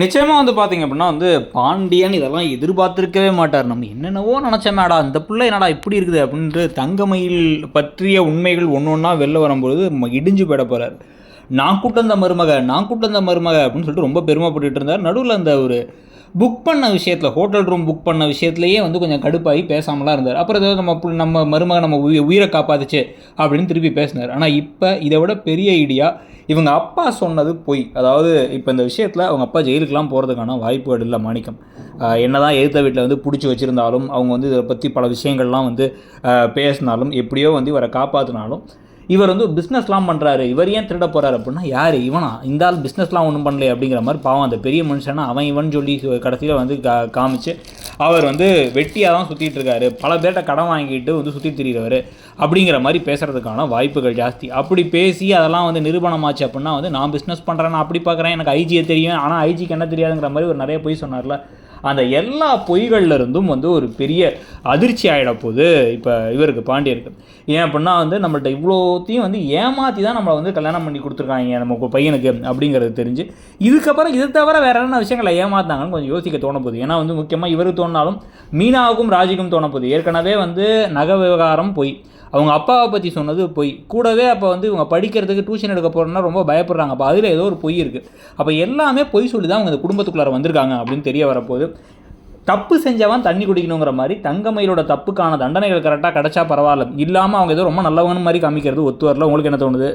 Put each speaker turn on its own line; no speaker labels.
நிச்சயமா பார்த்தீங்க அப்படின்னா பாண்டியன் இதெல்லாம் எதிர்பார்த்திருக்கவே மாட்டார். நம்ம என்னென்னவோ நெனச்சோமேடா, இந்த புள்ள என்னடா இப்படி இருக்குது அப்படின்ட்டு தங்கமயில் பற்றிய உண்மைகள் ஒண்ணா வெளில வரும்பொழுது இடிஞ்சு போயிட போறாரு. நான் கூட்டு வந்த மருமக, நான் கூட்டு வந்த மருமக அப்படின்னு சொல்லிட்டு ரொம்ப பெருமைப்பட்டுட்டு இருந்தார். நடுவுல அந்த ஒரு புக் பண்ண விஷயத்துல, ஹோட்டல் ரூம் புக் பண்ண விஷயத்திலேயே கொஞ்சம் கடுப்பாகி பேசாமலாம் இருந்தார். அப்புறம் ஏதோ நம்ம மருமக நம்ம உயிரை காப்பாத்துச்சு அப்படின்னு திருப்பி பேசினார். ஆனால் இப்போ இதை விட பெரிய ஐடியா, இவங்க அப்பா சொன்னது பொய். அதாவது இப்போ இந்த விஷயத்தில் அவங்க அப்பா ஜெயிலுக்கெலாம் போகிறதுக்கான வாய்ப்புகள் இல்லை. மாணிக்கம் என்னதான் எதிர்த்த வீட்டில் பிடிச்சி வச்சுருந்தாலும், அவங்க இதை பற்றி பல விஷயங்கள்லாம் பேசினாலும், எப்படியோ இவரை காப்பாற்றினாலும், இவர் பிஸ்னஸ்லாம் பண்ணுறாரு, இவர் ஏன் திருட போகிறாரு அப்படின்னா, யார் இவனா, இந்த ஆள் பிஸ்னஸ்லாம் ஒன்றும் பண்ணலையே அப்படிங்கிற மாதிரி பாவம் அந்த பெரிய மனுஷனா அவன் இவன் சொல்லி கடைசியில் காமிச்சு அவர் வெட்டியாக தான் சுற்றிட்டு இருக்காரு, பல பேர்கிட்ட கடன் வாங்கிட்டு சுற்றி திரிகிறவர் அப்படிங்கிற மாதிரி பேசுகிறதுக்கான வாய்ப்புகள் ஜாஸ்தி. அப்படி பேசி அதெல்லாம் நிரூபணமாச்சு அப்படின்னா நான் பிஸ்னஸ் பண்ணுறேன், நான் அப்படி பார்க்குறேன், எனக்கு ஐஜியை தெரியும், ஆனால் ஐஜிக்கு என்ன தெரியாதுங்கிற மாதிரி ஒரு நிறைய பொய் சொன்னார்ல. அந்த எல்லா பொய்கள்ல இருந்தும் ஒரு பெரிய அதிர்ச்சி ஆகிட போகுது இப்போ இவருக்கு, பாண்டியருக்கு. ஏன் அப்படின்னா நம்மள்ட்ட இவ்வளோத்தையும் ஏமாற்றி தான் நம்மளை கல்யாணம் பண்ணி கொடுத்துருக்காங்க நம்ம பையனுக்கு அப்படிங்கிறது தெரிஞ்சு, இதுக்கப்புறம் இது தவிர வேறு என்ன விஷயங்களை ஏமாத்தாங்கன்னு கொஞ்சம் யோசிக்க தோணப்போகுது. ஏன்னா முக்கியமாக இவருக்கு தோணினாலும் மீனாவுக்கும் ராஜிக்கும் தோணப்போகுது. ஏற்கனவே நகை விவகாரம் போய், அவங்க அப்பாவை பற்றி சொன்னது பொய், கூடவே அப்போ இவங்க படிக்கிறதுக்கு டியூஷன் எடுக்க போகிறோன்னா ரொம்ப பயப்படுறாங்க. அப்போ அதில் ஏதோ ஒரு பொய் இருக்குது. அப்போ எல்லாமே பொய் சொல்லி தான் அவங்க இந்த குடும்பத்துக்குள்ளார வந்திருக்காங்க அப்படின்னு தெரிய வரப்போகுது. தப்பு செஞ்சவன் தண்ணி குடிக்கணுங்கிற மாதிரி தங்கமயிலோட தப்புக்கான தண்டனைகள் கரெக்டாக கிடச்சா பரவாயில்ல, இல்லாமல் அவங்க ஏதோ ரொம்ப நல்லவங்க மாதிரி காமிக்கிறது ஒத்து வரல. உங்களுக்கு என்ன தோணுது?